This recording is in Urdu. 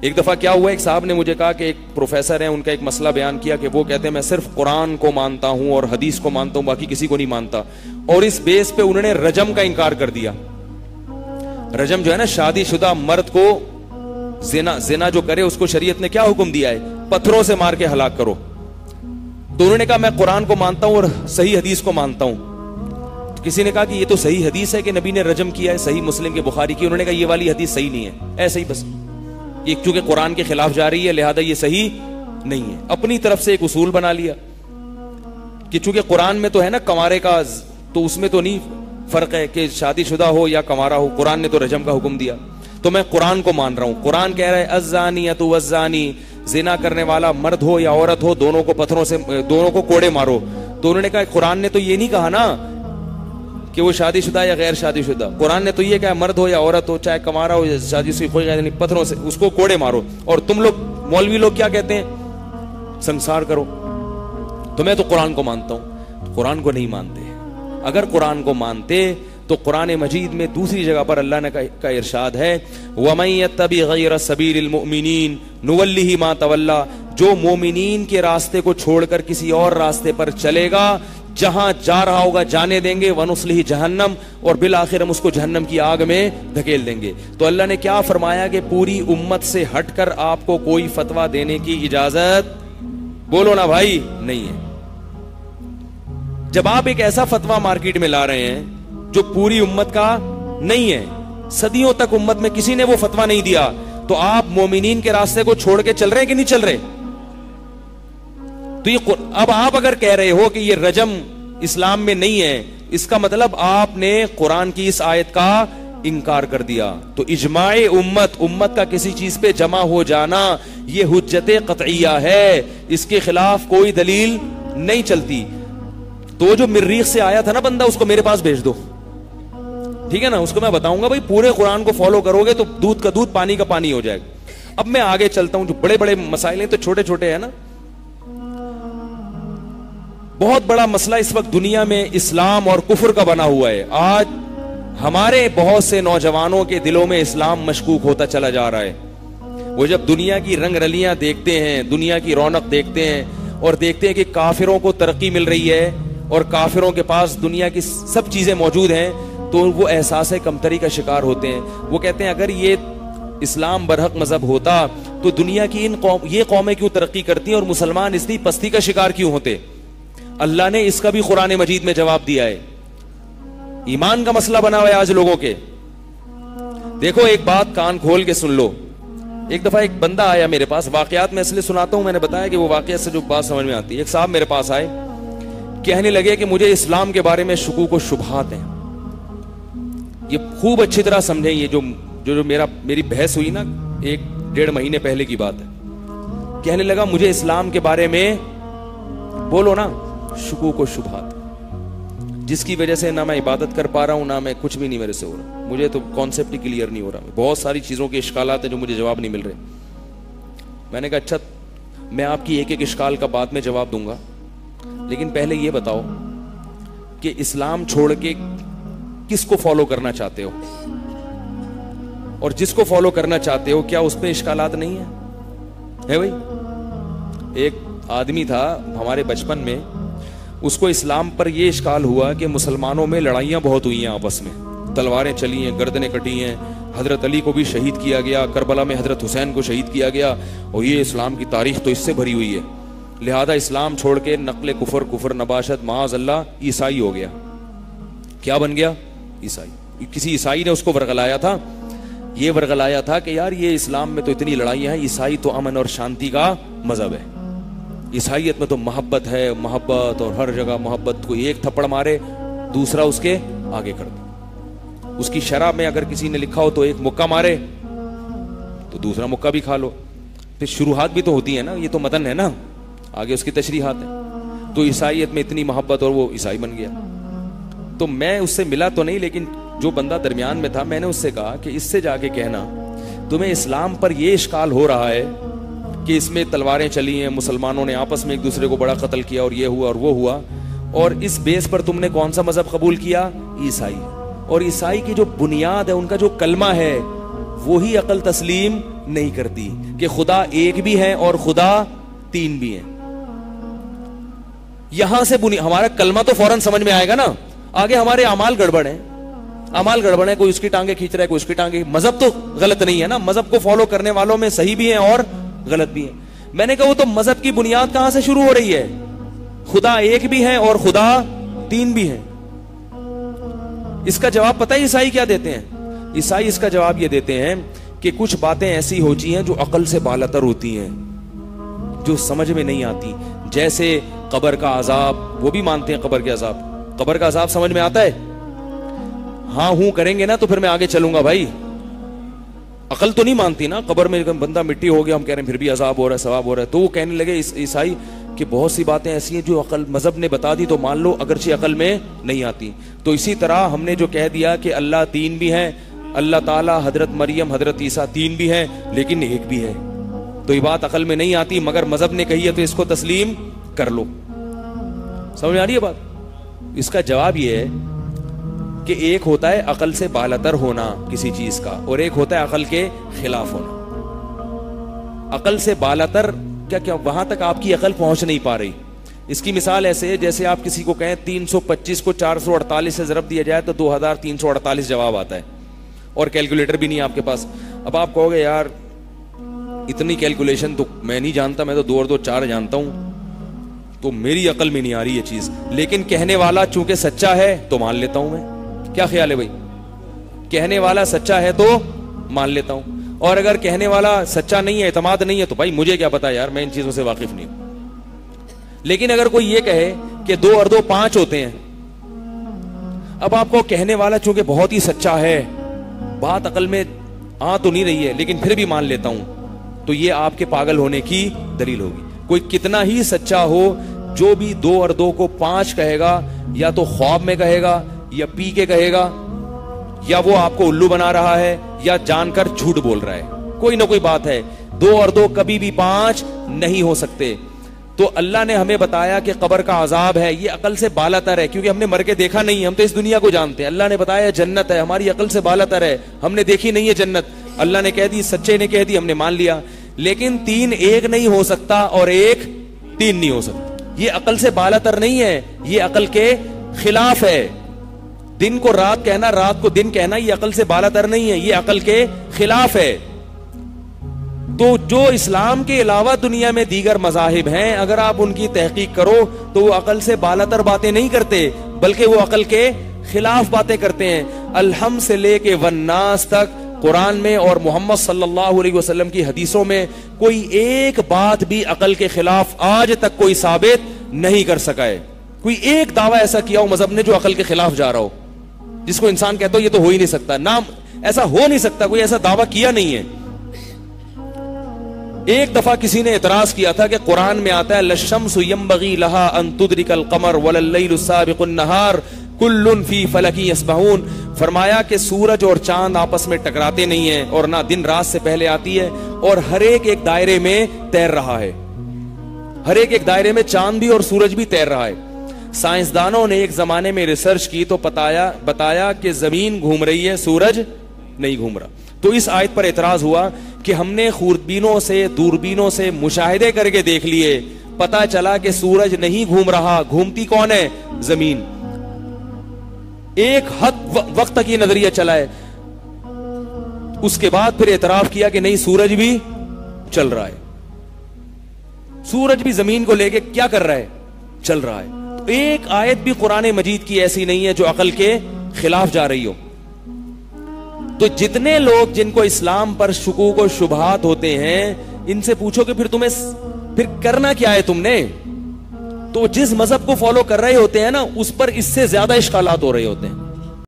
ایک دفعہ کیا ہوا, ایک صاحب نے مجھے کہا کہ ایک پروفیسر ہیں, ان کا ایک مسئلہ بیان کیا کہ وہ کہتے ہیں میں صرف قرآن کو مانتا ہوں اور حدیث کو مانتا ہوں, باقی کسی کو نہیں مانتا. اور اس بیس پہ انہوں نے رجم کا انکار کر دیا. رجم جو ہے نا, شادی شدہ مرد کو زنا جو کرے اس کو شریعت نے کیا حکم دیا ہے, پتھروں سے مار کے ہلاک کرو. تو انہوں نے کہا میں قرآن کو مانتا ہوں اور صحیح حدیث کو مانتا ہوں. تو کسی نے کہا کہ یہ تو صحیح حدیث ہے کہ نبی نے رجم کیا ہے, صحیح مسلم کے بخاری کی. انہوں نے کہا یہ والی حدیث صحیح نہیں ہے, ایسے ہی بس یہ چونکہ قرآن کے خلاف جا رہی ہے لہذا یہ صحیح نہیں ہے. اپنی طرف سے ایک اصول بنا لیا کہ چونکہ قرآن میں تو ہے نا کنوارے کا, تو اس میں تو نہیں فرق ہے کہ شادی شدہ ہو یا کنوارا ہو, قرآن نے تو رجم کا حکم دیا تو میں قرآن کو مان رہا ہوں. قرآن کہہ رہا ہے الزانیۃ والزانی, زنا کرنے والا مرد ہو یا عورت ہو دونوں کو پتھروں سے, دونوں کو کوڑے مارو. تو انہوں نے کہا قرآن نے تو یہ نہیں کہا نا کہ وہ شادی شدہ یا غیر شادی شدہ, قرآن نے تو یہ کہا مرد ہو یا عورت ہو, چاہے کمارا ہو یا شادی سے کوئی غیر نہیں, پتھروں سے اس کو کوڑے مارو. اور تم لوگ مولوی لوگ کیا کہتے ہیں, سنسار کرو. تو میں تو قرآن کو مانتا ہوں. قرآن کو نہیں مانتے. اگر قرآن کو مانتے تو قرآن مجید میں دوسری جگہ پر اللہ نے کا ارشاد ہے وَمَن يَتَّبِعْ غَيْرَ سَبِيلِ الْمُؤْمِنِينَ نُوَلِّهِ مَا تَوَلَّى, جو مومنین کے راستے کو چھوڑ کر کسی اور راستے پر چلے گا, جہاں جا رہا ہوگا جانے دیں گے, وَنُصْلِهِ جہنم, اور بالآخر ہم اس کو جہنم کی آگ میں دھکیل دیں گے. تو اللہ نے کیا فرمایا کہ پوری امت سے ہٹ کر آپ کو کوئی فتویٰ دینے کی اجازت, بولو نا بھائی, نہیں ہے. جب آپ ایک ایسا فتویٰ مارکیٹ میں لا رہے ہیں جو پوری امت کا نہیں ہے, صدیوں تک امت میں کسی نے وہ فتویٰ نہیں دیا, تو آپ مومنین کے راستے کو چھوڑ کے چل رہے ہیں کہ نہیں چل رہے؟ تو یہ اب آپ اگر کہہ رہے ہو کہ یہ رجم اسلام میں نہیں ہے, اس کا مطلب آپ نے قرآن کی اس آیت کا انکار کر دیا. تو اجماع امت کا کسی چیز پہ جمع ہو جانا یہ حجت قطعیہ ہے, اس کے خلاف کوئی دلیل نہیں چلتی. تو جو مریخ سے آیا تھا نا بندہ, اس کو میرے پاس بھیج دو, ٹھیک ہے نا, اس کو میں بتاؤں گا بھائی پورے قرآن کو فالو کرو گے تو دودھ کا دودھ پانی کا پانی ہو جائے گا. اب میں آگے چلتا ہوں, جو بڑے بڑے مسائل ہیں تو چھوٹے چھوٹے ہیں نا. بہت بڑا مسئلہ اس وقت دنیا میں اسلام اور کفر کا بنا ہوا ہے. آج ہمارے بہت سے نوجوانوں کے دلوں میں اسلام مشکوک ہوتا چلا جا رہا ہے. وہ جب دنیا کی رنگ رلیاں دیکھتے ہیں, دنیا کی رونق دیکھتے ہیں, اور دیکھتے ہیں کہ کافروں کو ترقی مل رہی ہے اور کافروں کے پاس دنیا کی سب چیزیں موجود ہیں, تو وہ احساس کمتری کا شکار ہوتے ہیں. وہ کہتے ہیں اگر یہ اسلام برحق مذہب ہوتا تو دنیا کی یہ قومیں کیوں ترقی کرتی ہیں اور مسلمان اتنی پستی کا شکار کیوں ہوتے. اللہ نے اس کا بھی قرآن مجید میں جواب دیا ہے. ایمان کا مسئلہ بنا ہوا ہے آج لوگوں کے. دیکھو ایک بات کان کھول کے سن لو. ایک دفعہ ایک بندہ آیا میرے پاس, واقعات میں اس لیے سناتا ہوں, میں نے بتایا کہ وہ واقعات سے جو بات سمجھ میں آتی ہے. ایک صاحب میرے پاس آئے, کہنے لگے کہ مجھے اسلام کے بارے میں شکوک و شبہات ہیں. یہ خوب اچھی طرح سمجھیں, یہ جو میری بحث ہوئی نا 1-1.5 مہینے پہلے کی بات ہے. کہنے لگا مجھے اسلام کے بارے میں, بولو نا, شکوک و شبہات, جس کی وجہ سے نہ میں عبادت کر پا رہا ہوں, نہ میں کچھ بھی نہیں میرے سے ہو رہا. مجھے تو کانسیپٹ ہی کلیئر نہیں ہو رہا. بہت ساری چیزوں کے اشکالات ہیں جو مجھے جواب نہیں مل رہے. میں نے کہا اچھا میں آپ کی ایک ایک اشکال کا بعد میں جواب دوں گا, لیکن پہلے یہ بتاؤ کہ اسلام چھوڑ کے کس کو فالو کرنا چاہتے ہو, اور جس کو فالو کرنا چاہتے ہو کیا اس پہ اشکالات نہیں ہیں؟ ہے بھائی. ایک آدمی تھا ہمارے بچپن میں, اس کو اسلام پر یہ اشکال ہوا کہ مسلمانوں میں لڑائیاں بہت ہوئی ہیں آپس میں, تلواریں چلی ہیں, گردنیں کٹی ہیں, حضرت علی کو بھی شہید کیا گیا, کربلا میں حضرت حسین کو شہید کیا گیا, اور یہ اسلام کی تاریخ تو اس سے بھری ہوئی ہے. لہذا اسلام چھوڑ کے نقل کفر نباشت معاذ اللہ عیسائی ہو گیا. کیا بن گیا؟ عیسائی. کسی عیسائی نے اس کو ورغلایا تھا, یہ ورغلایا تھا کہ یار یہ اسلام میں تو اتنی لڑائیاں ہیں, عیسائی تو امن اور شانتی کا مذہب ہے, عیسائیت میں تو محبت ہے, محبت, اور ہر جگہ محبت. کو ایک تھپڑ مارے دوسرا اس کے آگے کر دے. اس کی شرح میں اگر کسی نے لکھا ہو تو ایک مکہ مارے تو دوسرا مکہ بھی کھا لو. پھر شروحات بھی تو ہوتی ہیں نا, یہ تو متن ہے نا, آگے اس کی تشریحات ہیں. تو عیسائیت میں اتنی محبت اور وہ عیسائی بن گیا. تو میں اس سے ملا تو نہیں, لیکن جو بندہ درمیان میں تھا, میں نے اس سے کہا کہ اس سے جا کے کہنا تمہیں اسلام پر یہ اشکال ہو رہا ہے کہ اس میں تلواریں چلی ہیں, مسلمانوں نے آپس میں ایک دوسرے کو بڑا قتل کیا, اور یہ ہوا اور وہ ہوا, اور اس بیس پر تم نے کون سا مذہب قبول کیا؟ عیسائی. اور عیسائی کی جو بنیاد ہے, ان کا جو کلمہ ہے, وہی عقل تسلیم نہیں کرتی کہ خدا ایک بھی ہے اور خدا تین بھی ہیں. یہاں سے ہمارا کلمہ تو فوراً سمجھ میں آئے گا نا, آگے ہمارے اعمال گڑبڑ ہیں, اعمال گڑبڑ ہیں, کوئی اس کی ٹانگیں کھینچ رہا ہے, کوئی اس کی ٹانگیں. مذہب تو غلط نہیں ہے نا, مذہب کو فالو کرنے والوں میں صحیح بھی ہیں اور غلط بھی ہیں. میں نے کہا وہ تو مذہب کی بنیاد کہاں سے شروع ہو رہی ہے؟ خدا ایک بھی ہے اور خدا تین بھی ہیں. اس کا جواب پتہ ہے عیسائی کیا دیتے ہیں؟ عیسائی اس کا جواب یہ دیتے ہیں کہ کچھ باتیں ایسی ہوتی ہیں جو عقل سے بالاتر ہوتی ہیں, جو سمجھ میں نہیں آتی. جیسے قبر کا عذاب, وہ بھی مانتے ہیں قبر کے عذاب. قبر کا عذاب سمجھ میں آتا ہے؟ ہاں ہوں کریں گے نا تو پھر میں آگے چلوں گا بھائی. عقل تو نہیں مانتی نا, قبر میں بندہ مٹی ہو گیا, ہم کہہ رہے ہیں پھر بھی عذاب ہو رہا ہے, ثواب ہو رہا ہے. تو وہ کہنے لگے عیسائی کہ بہت سی باتیں ایسی ہیں جو عقل مذہب نے بتا دی تو مان لو, اگرچہ عقل میں نہیں آتی. تو اسی طرح ہم نے جو کہہ دیا کہ اللہ تین بھی ہیں, اللہ تعالیٰ, حضرت مریم, حضرت عیسیٰ تین بھی ہیں لیکن ایک بھی ہے, تو یہ بات عقل میں نہیں آتی مگر مذہب نے کہی ہے تو اس کو تسلیم کر لو. سمجھ میں آ رہی ہے بات؟ اس کا جواب یہ ہے کہ ایک ہوتا ہے عقل سے بالاتر ہونا کسی چیز کا, اور ایک ہوتا ہے عقل کے خلاف ہونا. عقل سے بالاتر کیا وہاں تک آپ کی عقل پہنچ نہیں پا رہی. اس کی مثال ایسے ہے جیسے آپ کسی کو کہیں 325 کو 448 سے ضرب دیا جائے تو 2348 جواب آتا ہے, اور کیلکولیٹر بھی نہیں آپ کے پاس. اب آپ کہو گے یار اتنی کیلکولیشن تو میں نہیں جانتا, میں تو 2 اور 2 4 جانتا ہوں, تو میری عقل میں نہیں آ رہی یہ چیز. لیکن کہنے والا چونکہ سچا ہے تو مان لیتا ہوں میں. کیا خیال ہے بھائی؟ کہنے والا سچا ہے تو مان لیتا ہوں, اور اگر کہنے والا سچا نہیں ہے, اعتماد نہیں ہے, تو بھائی مجھے کیا پتا یار, میں ان چیزوں سے واقف نہیں ہوں. لیکن اگر کوئی یہ کہے کہ 2 اور 2 5 ہوتے ہیں, اب آپ کو کہنے والا چونکہ بہت ہی سچا ہے, بات عقل میں آ تو نہیں رہی ہے لیکن پھر بھی مان لیتا ہوں, تو یہ آپ کے پاگل ہونے کی دلیل ہوگی. کوئی کتنا ہی سچا ہو, جو بھی 2 اور 2 کو 5 کہے گا, یا تو خواب میں کہے گا, یا پی کے کہے گا, یا وہ آپ کو الو بنا رہا ہے, یا جان کر جھوٹ بول رہا ہے, کوئی نہ کوئی بات ہے. 2 اور 2 کبھی بھی 5 نہیں ہو سکتے. تو اللہ نے ہمیں بتایا کہ قبر کا عذاب ہے, یہ عقل سے بالاتر ہے, کیونکہ ہم نے مر کے دیکھا نہیں ہے, ہم تو اس دنیا کو جانتے ہیں. اللہ نے بتایا جنت ہے, ہماری عقل سے بالاتر ہے, ہم نے دیکھی نہیں ہے جنت. اللہ نے کہہ دی, سچے نے کہہ دی, ہم نے مان لیا. لیکن 3 ایک نہیں ہو سکتا اور 1 3 نہیں ہو سکتا. یہ عقل سے بالاتر نہیں ہے, یہ عقل کے خلاف ہے. دن کو رات کہنا, رات کو دن کہنا, یہ عقل سے بالاتر نہیں ہے, یہ عقل کے خلاف ہے. تو جو اسلام کے علاوہ دنیا میں دیگر مذاہب ہیں, اگر آپ ان کی تحقیق کرو تو وہ عقل سے بالاتر باتیں نہیں کرتے, بلکہ وہ عقل کے خلاف باتیں کرتے ہیں. الحم سے لے کے والناس تک قرآن میں اور محمد صلی اللہ علیہ وسلم کی حدیثوں میں کوئی ایک بات بھی عقل کے خلاف آج تک کوئی ثابت نہیں کر سکا ہے. کوئی ایک دعویٰ ایسا کیا ہو مذہب نے جو عقل کے خلاف جا رہا ہو, جس کو انسان کہتا ہو یہ تو ہو ہی نہیں سکتا, نام ایسا ہو نہیں سکتا, کوئی ایسا دعویٰ کیا نہیں ہے. ایک دفعہ کسی نے اعتراض کیا تھا کہ قرآن میں آتا ہے للشمس ينبغي لها ان تدرك القمر ولا الليل سابق النهار كل في فلك يسبحون. فرمایا کہ سورج اور چاند آپس میں ٹکراتے نہیں ہیں, اور نہ دن رات سے پہلے آتی ہے, اور ہر ایک دائرے میں تیر رہا ہے. ہر ایک دائرے میں چاند بھی اور سورج بھی تیر رہا ہے. سائنسدانوں نے ایک زمانے میں ریسرچ کی تو بتایا کہ زمین گھوم رہی ہے, سورج نہیں گھوم رہا. تو اس آیت پر اعتراض ہوا کہ ہم نے خوردبینوں سے, دوربینوں سے مشاہدے کر کے دیکھ لیے, پتا چلا کہ سورج نہیں گھوم رہا, گھومتی کون ہے؟ زمین. ایک حد وقت تک یہ نظریہ چلا ہے. اس کے بعد پھر اعتراف کیا کہ نہیں, سورج بھی چل رہا ہے, سورج بھی زمین کو لے کے کیا کر رہا ہے؟ چل رہا ہے. تو ایک آیت بھی قرآن مجید کی ایسی نہیں ہے جو عقل کے خلاف جا رہی ہو. تو جتنے لوگ جن کو اسلام پر شکوک و شبہات ہوتے ہیں, ان سے پوچھو کہ پھر کرنا کیا ہے تم نے, تو جس مذہب کو فالو کر رہے ہوتے ہیں نا, اس پر اس سے زیادہ اشکالات ہو رہے ہوتے ہیں.